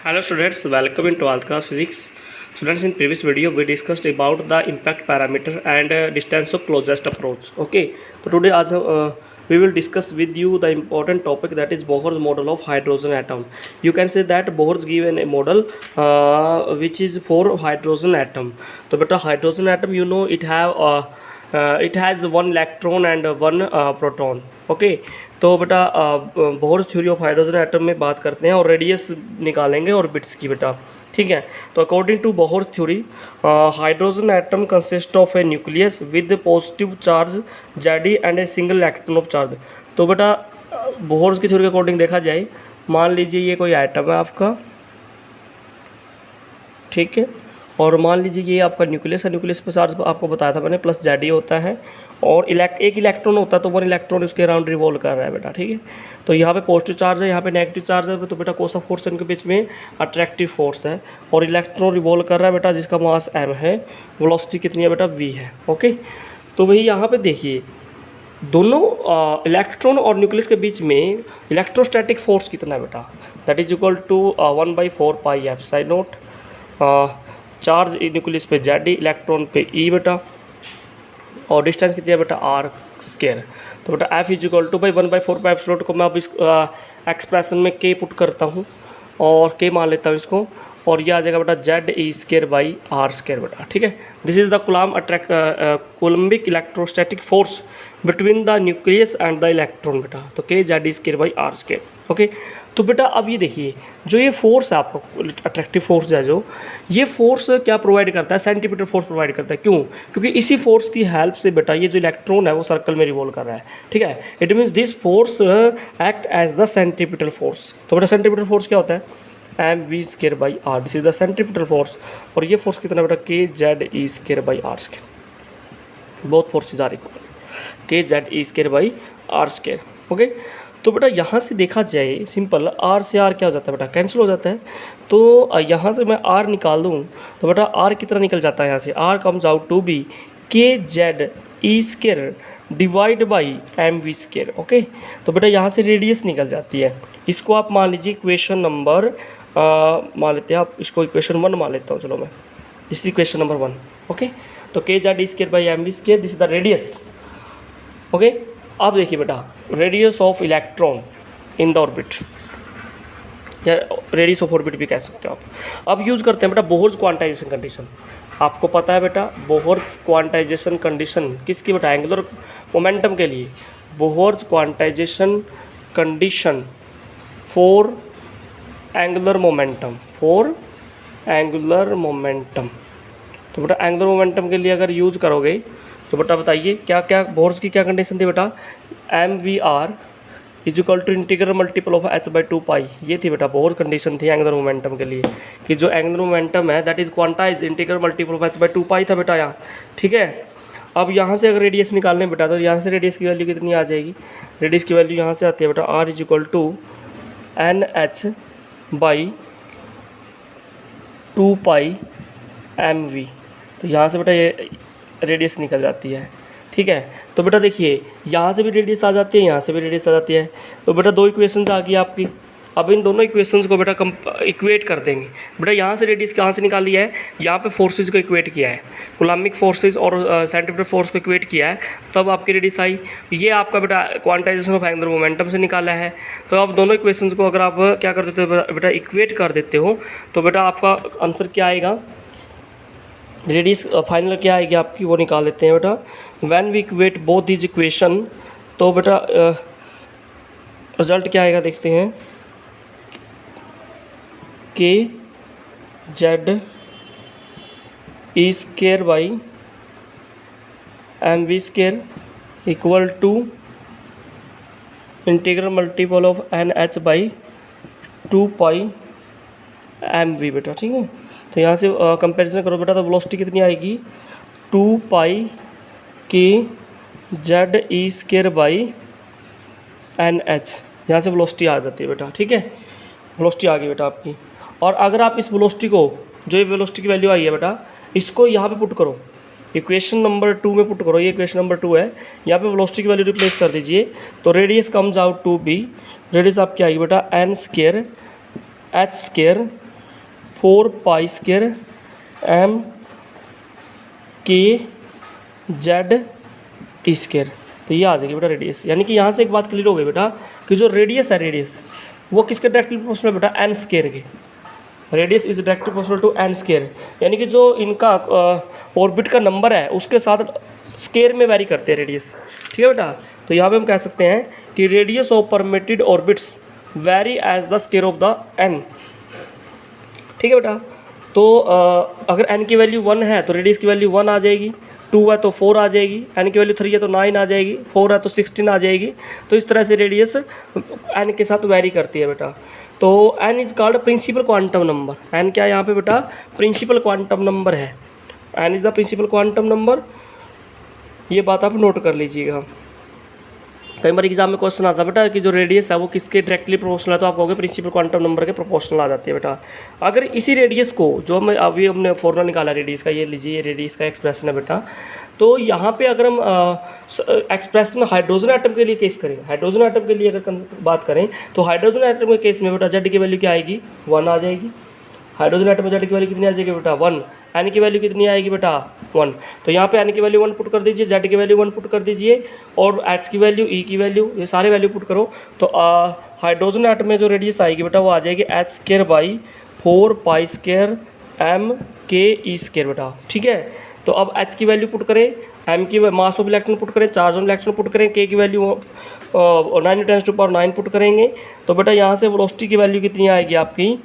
Hello students, welcome in 12th class physics. Students, in previous video we discussed about the impact parameter and distance of closest approach. Okay, so today also we will discuss with you the important topic, that is Bohr's model of hydrogen atom. You can say that Bohr's given a model which is for hydrogen atom. So beta hydrogen atom, you know, it has one electron and one proton. Okay तो बेटा Bohr's theory of hydrogen atom में बात करते हैं और radius निकालेंगे और bits की बेटा, ठीक है। तो according to Bohr's theory hydrogen atom consist of a nucleus with positive charge ZD and a single electron of charge. तो बेटा बोहर्स की थ्योरी के अकॉर्डिंग देखा जाए, मान लीजिए ये कोई एटम है आपका, ठीक है, और मान लीजिए ये आपका न्यूक्लियस है। न्यूक्लियस पर चार्ज आपको बताया था मैंने, प्लस जेडी होता है और एक इलेक्ट्रॉन होता है, तो वन इलेक्ट्रॉन उसके अराउंड रिवॉल्व कर रहा है बेटा, ठीक है। तो यहाँ पे पॉजिटिव चार्ज है, यहाँ पे नेगेटिव चार्ज है, तो बेटा कौन फोर्स इनके बीच में अट्रैक्टिव फोर्स है और इलेक्ट्रॉन रिवॉल्व कर रहा है बेटा, जिसका मास m है, वेलोसिटी कितनी है बेटा v है। ओके, तो वही यहाँ पे देखिए दोनों इलेक्ट्रॉन और न्यूक्लियस के बीच में इलेक्ट्रोस्टैटिक फोर्स कितना है बेटा, that is equal to 1/4 pi epsilon naught. Charge nucleus पे जेड, इलेक्ट्रॉन पे ई बेटा, और डिस्टेंस कितनी है बेटा r स्क्वायर। तो बेटा f is equal to 1/4 pi epsilon को मैं अब इस एक्सप्रेशन में k पुट करता हूँ और k मान लेता हूँ इसको, और ये आ जाएगा बेटा Z E square by R square बेटा, ठीक है। This is the coulombic electrostatic force between the nucleus and the electron बेटा, तो k Z E square by R square. Okay, तो बेटा अब ये देखिए जो ये फोर्स है आपको अट्रैक्टिव फोर्स है, जो ये फोर्स क्या प्रोवाइड करता है, सेंटीमीटर फोर्स प्रोवाइड करता है। क्यों? क्योंकि इसी फोर्स की हेल्प से बेटा ये जो इलेक्ट्रॉन है वो सर्कल में रिवॉल्व कर रहा है, ठीक है। It means this force act as the centimetre force. तो बेटा सेंटीमीटर फोर्स क्या होता है, mv square by R, this is the centimetre force. और ये फोर्स कितना बेटा, k Z E square by R square. Both forces are equal, k Z E square by R square. Okay, तो बेटा यहाँ से देखा जाए सिंपल, r से r क्या हो जाता है बेटा, कैंसिल हो जाता है। तो यहाँ से मैं r निकाल दूँ तो बेटा r कितना निकल जाता है, यहाँ से r comes out to be k Z E square divide by M V square. Okay, तो बेटा यहाँ से रेडियस निकल जाती है। इसको आप मान लीजिए इक्वेशन नंबर मान लेते हैं, आप इसको इक्वेशन 1 मान लेता हूँ, चलो मैं, this is equation number 1। Okay, तो k Z E square by M V square, this is the radius. Okay, अब देखिए बेटा radius of electron in the orbit, या रेडियस ऑफ ऑर्बिट भी कह सकते हो आप। अब यूज़ करते हैं बेटा बोहर्स क्वांटाइजेशन कंडीशन। आपको पता है बेटा बोहर्स क्वांटाइजेशन कंडीशन किसकी बेटा, एंगुलर मोमेंटम के लिए। Bohr's quantization condition for angular momentum, for angular momentum. तो बेटा एंगुलर मोमेंटम के लिए अगर यूज़ करोगे तो बेटा बताइए क्या क्या बोहर्स की क्या कंडीशन थी बेटा, M V R is equal to integral multiple of h/2 pi. ये थी बेटा बोहर्स कंडीशन थी एंगुलर मोमेंटम के लिए, कि जो एंगुलर मोमेंटम है that is quantize integral multiple of h/2 pi था बेटा यहाँ, ठीक है। अब यहाँ से अगर रेडियस निकालने बेटा, तो यहाँ से रेडियस की वैल्यू कितनी आ जाएगी, रेडियस की वैल्यू यहाँ से आती है बेटा r is equal to NH/2 pi mv। तो यहाँ से बेटा ये रेडियस निकल जाती है, ठीक है। तो बेटा देखिए यहाँ से भी रेडियस आ जाती है, यहाँ से भी रेडियस आ जाती है। तो बेटा दो इक्वेशंस आ गई आपकी। अब इन दोनों इक्वेशंस को बेटा इक्वेट कर देंगे। बेटा यहाँ से रेडियस कहाँ से निकाल लिया है, यहाँ पे फोर्सेज को इक्वेट किया है, कूलम्बिक फोर्सेज और सेंटीमीटर फोर्स को इक्वेट किया है, तब आपकी रेडियस आई। ये आपका बेटा क्वांटाइजेशन ऑफ एंगुलर मोमेंटम से निकाला है। तो अब दोनों इक्वेशंस को अगर आप क्या कर देते हो बेटा, इक्वेट कर देते हो, तो बेटा आपका आंसर क्या आएगा, रेडियस फाइनल क्या आएगी आपकी, वो निकाल लेते हैं बेटा। When we equate both this equation, तो बेटा रिजल्ट क्या आएगा देखते हैं, k Z E square by M V square equal to integral multiple of NH/2 pi M V बेटा, ठीक है। तो यहाँ से कंपैरिजन करो बेटा, तो वेलोसिटी कितनी आएगी, 2 पाई k Z E square by NH। यहाँ से वेलोसिटी आ जाती है बेटा, ठीक है, वेलोसिटी आ गई बेटा आपकी। और अगर आप इस वेलोसिटी को, जो ये वेलोसिटी की वैल्यू आई है बेटा, इसको यहाँ पे पुट करो, इक्वेशन नंबर 2 में पुट करो, ये इक्वेशन नंबर 2 है, यहाँ पे वेलोसिटी की वैल्यू रिप्लेस कर दीजिए, तो radius comes out to be, radius आपकी आएगी बेटा n square h square 4 pi square M K Z E square. तो ये आ जाएगी बेटा रेडियस। यानी कि यहाँ से एक बात क्लियर हो गई बेटा कि जो रेडियस है, रेडियस वो किसके डायरेक्टली प्रोपोर्शनल है बेटा, एन स्क्वायर के। Radius is directly proportional to N square. यानी कि जो इनका ऑर्बिट का नंबर है उसके साथ स्क्वायर में वेरी करते हैं रेडियस। ठीक है बेटा। तो यहाँ पे हम कह सकते हैं कि radius of permitted orbits vary as the square of the N. ठीक है बेटा। तो अगर एन की वैल्यू 1 है तो रेडियस की वैल्यू 1 आ जाएगी, 2 है तो 4 आ जाएगी, एन की वैल्यू 3 है तो 9 आ जाएगी, 4 है तो 16 आ जाएगी। तो इस तरह से रेडियस एन के साथ वेरी करती है बेटा। तो N is called principal quantum number. N क्या है यहाँ पे बेटा, प्रिंसिपल क्वांटम नंबर है। N is the principal quantum number. ये बात आप नोट कर लीजिएगा। कई बार एग्जाम में क्वेश्चन आता है बेटा कि जो रेडियस है वो किसके डायरेक्टली प्रोपोर्शनल है, तो आप कहोगे प्रिंसिपल क्वांटम नंबर के प्रोपोर्शनल आ जाती है बेटा। अगर इसी रेडियस को जो हम अभी हमने फॉर्मूला निकाला रेडियस का, ये लीजिए, ये रेडियस का एक्सप्रेशन है बेटा। तो यहाँ पे अगर हम एक्सप्रेशन हाइड्रोजन एटम के लिए केस करें, हाइड्रोजन एटम के लिए अगर बात करें तो हाइड्रोजन एटम के केस में बेटा जेड की वैल्यू क्या आएगी, 1 आ जाएगी। हाइड्रोजन एटम में जेड की वैल्यू कितनी आ जाएगी बेटा, 1। एन की वैल्यू कितनी आएगी बेटा, 1। तो यहाँ पे एन की वैल्यू 1 पुट कर दीजिए, जेड की वैल्यू 1 पुट कर दीजिए, और एच की वैल्यू, ई की वैल्यू, ये सारे वैल्यू पुट करो। तो हाइड्रोजन एटम में जो रेडियस आएगी बेटा वो आ जाएगी H square by 4 pi square M K E square बेटा। ठीक है। तो अब एच की वैल्यू पुट करें, एम की मास ऑफ इलेक्ट्रॉन पुट करें, चार्ज ऑफ इलेक्ट्रॉन पुट करें, के की वैल्यू 9 × 10⁻9 पुट करेंगे। तो बेटा यहाँ से वेलोसिटी की वैल्यू कितनी आएगी आपकी,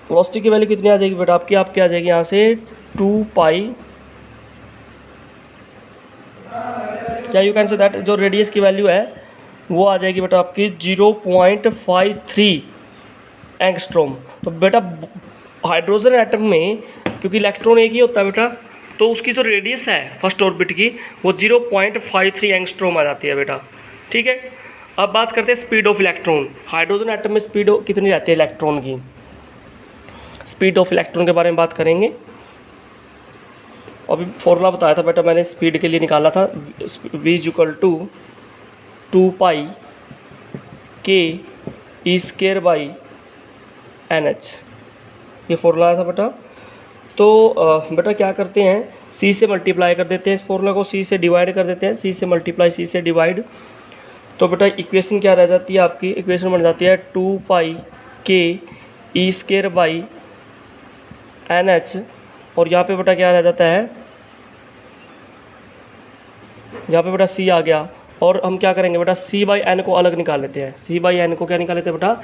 वेलोसिटी की वैल्यू कितनी आ जाएगी बेटा आपकी आ जाएगी यहाँ से 2 पाई, क्या यू कैन से दैट जो रेडियस की वैल्यू है वो आ जाएगी बेटा आपकी 0.53 एंगस्ट्रॉम। तो बेटा हाइड्रोजन एटम में क्योंकि इलेक्ट्रॉन एक ही होता है बेटा, तो उसकी जो रेडियस है फर्स्ट ऑर्बिट की वो 0.53 एंगस्ट्रॉम आ जाती है बेटा। ठीक है। अब बात करते हैं speed of electron. Hydrogen atom में स्पीड कितनी रहती है इलेक्ट्रॉन की, स्पीड ऑफ इलेक्ट्रॉन के बारे में बात करेंगे। अभी फॉर्मूला बताया था बेटा मैंने स्पीड के लिए निकाला था, v = 2 पाई के ई स्क्वायर बाई NH, ये फॉर्मूला आया था बेटा। तो बेटा क्या करते हैं, c से मल्टीप्लाई कर देते हैं, इस फॉर्मूला को c से डिवाइड कर देते हैं, c से मल्टीप्लाई c से डिवाइड। तो बेटा इक्वेशन क्या रह जाती है आपकी, इक्वेशन बन जाती है 2 पाई के ई स्क्वायर बाई NH, और यहाँ पे बेटा क्या रह जाता है, यहाँ पे बेटा c आ गया। और हम क्या करेंगे बेटा, c/n को अलग निकाल लेते हैं, c/n को क्या निकाल लेते हैं बेटा,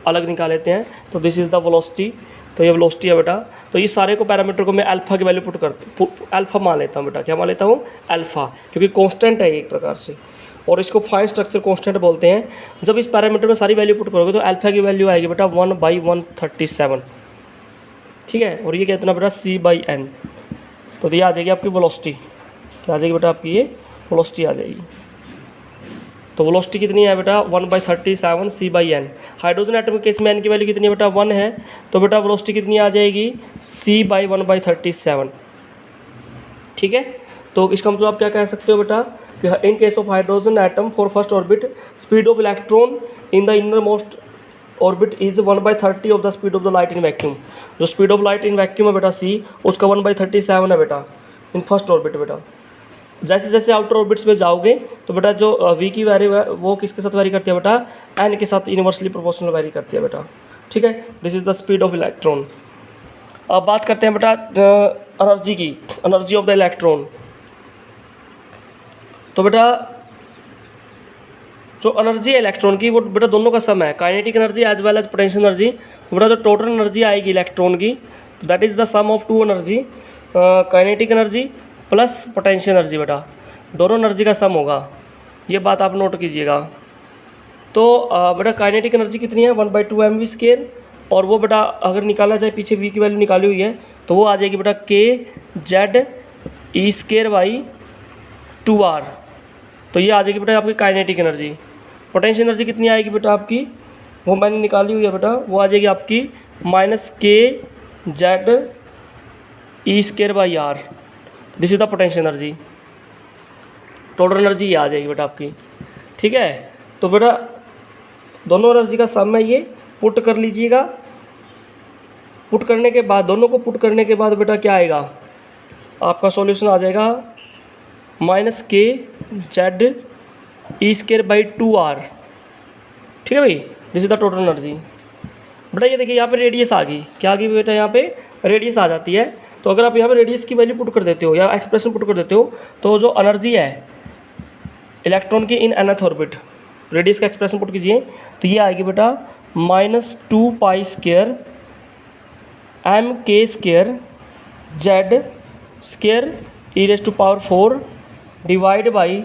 अलग निकाल लेते हैं। तो दिस इज़ द वेलोसिटी, तो ये वेलोसिटी है बेटा। तो ये सारे को पैरामीटर को मैं अल्फ़ा की वैल्यू अल्फ़ा मान लेता हूँ बेटा, क्या मान लेता हूँ, अल्फ़ा, क्योंकि कांस्टेंट है एक प्रकार से, और इसको फाइन स्ट्रक्चर कांस्टेंट बोलते हैं। जब इस पैरामीटर में सारी वैल्यू पुट करोगे तो अल्फ़ा की वैल्यू आएगी बेटा 1/137। ठीक है। और ये कितना बेटा, c/n। तो ये आ जाएगी आपकी वेलोसिटी, क्या आ जाएगी बेटा आपकी, ये वेलोसिटी आ जाएगी। तो वेलोसिटी कितनी है बेटा, 1/37 c/n। हाइड्रोजन एटम के केस में n की वैल्यू कितनी है बेटा, 1 है, तो बेटा वेलोसिटी कितनी आ जाएगी, c/1/37। ठीक है। तो इसका मतलब आप क्या कह सकते हो बेटा कि in case of hydrogen atom for first orbit speed of electron in the inner most orbit is 1/30 of the speed of the light in vacuum. जो speed of light in vacuum है बेटा c, उसका 1/37 है बेटा in first orbit बेटा। जैसे जैसे outer orbits में जाओगे तो बेटा जो v की वैल्यू है वो किसके साथ वैरी करती है बेटा, n के साथ इनवर्सली प्रोपोर्शनल वैरी करती है बेटा। ठीक है। This is the speed of electron. अब बात करते हैं बेटा एनर्जी की, एनर्जी ऑफ द इलेक्ट्रॉन। तो बेटा जो एनर्जी है इलेक्ट्रॉन की वो बेटा दोनों का सम है, kinetic energy as well as potential energy. बेटा जो टोटल एनर्जी आएगी इलेक्ट्रॉन की that is the sum of 2 energy, kinetic energy plus potential energy बेटा, दोनों एनर्जी का सम होगा, ये बात आप नोट कीजिएगा। तो बेटा काइनेटिक एनर्जी कितनी है, 1/2 mv², और वो बेटा अगर निकाला जाए, पीछे v की वैल्यू निकाली हुई है, तो वो आ जाएगी बेटा kZe²/2r। तो ये आ जाएगी बेटा आपकी काइनेटिक एनर्जी। पोटेंशियल एनर्जी कितनी आएगी बेटा आपकी, वो मैंने निकाली हुई है बेटा, वो आ जाएगी आपकी -kZe²/r। This is the potential energy. Total energy ये आ जाएगी बेटा आपकी। ठीक है। तो बेटा दोनों एनर्जी का सम है ये, पुट कर लीजिएगा। पुट करने के बाद, दोनों को पुट करने के बाद बेटा क्या आएगा, आपका सॉल्यूशन आ जाएगा -kZe²/2r। ठीक है भाई, this is the total energy. बेटा ये देखिए यहाँ पे रेडियस आ गई, क्या आ गई बेटा, यहाँ पे रेडियस आ जाती है। तो अगर आप यहाँ पे रेडियस की वैल्यू पुट कर देते हो या एक्सप्रेशन पुट कर देते हो, तो जो एनर्जी है इलेक्ट्रॉन की इन nth ऑर्बिट, रेडियस का एक्सप्रेशन पुट कीजिए तो ये आएगी बेटा -2π² mk² Z² divide by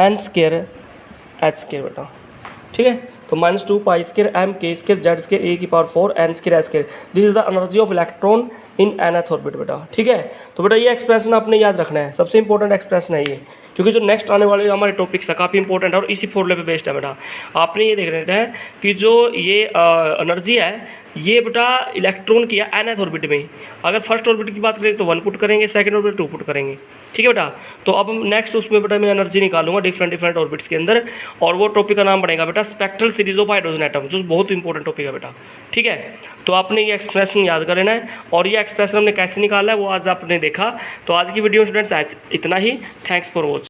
n² h² बेटा। ठीक है, तो -2π² mk² Z² A⁴ n²h²। This is the energy of electron in nth orbit बेटा। ठीक है, तो बेटा ये एक्सप्रेशन आपने याद रखना है, सबसे इंपॉर्टेंट एक्सप्रेशन है ये, क्योंकि जो नेक्स्ट आने वाले हमारे टॉपिक्स है काफ़ी इंपॉर्टेंट है और इसी फॉर्मूले पे बेस्ड है बेटा। आपने ये देख रहे हैं कि जो ये एनर्जी है ये बेटा इलेक्ट्रॉन की है nth ऑर्बिट में। अगर फर्स्ट ऑर्बिट की बात करें तो 1 पुट करेंगे, सेकंड ऑर्बिट 2 पुट करेंगे। ठीक है बेटा, तो अब नेक्स्ट उसमें बेटा मैं एनर्जी निकालूंगा डिफरेंट ऑर्बिट्स के अंदर, और वो टॉपिक का नाम बनेगा बेटा spectral series of hydrogen atom, जो बहुत इंपॉर्टेंट टॉपिक है बेटा। ठीक है, तो आपने ये एक्सप्रेशन याद कर लेना है, और ये एक्सप्रेशन हमने कैसे निकाला है वो आज आपने देखा। तो आज की वीडियो स्टूडेंट्स इतना ही। Thanks for watching.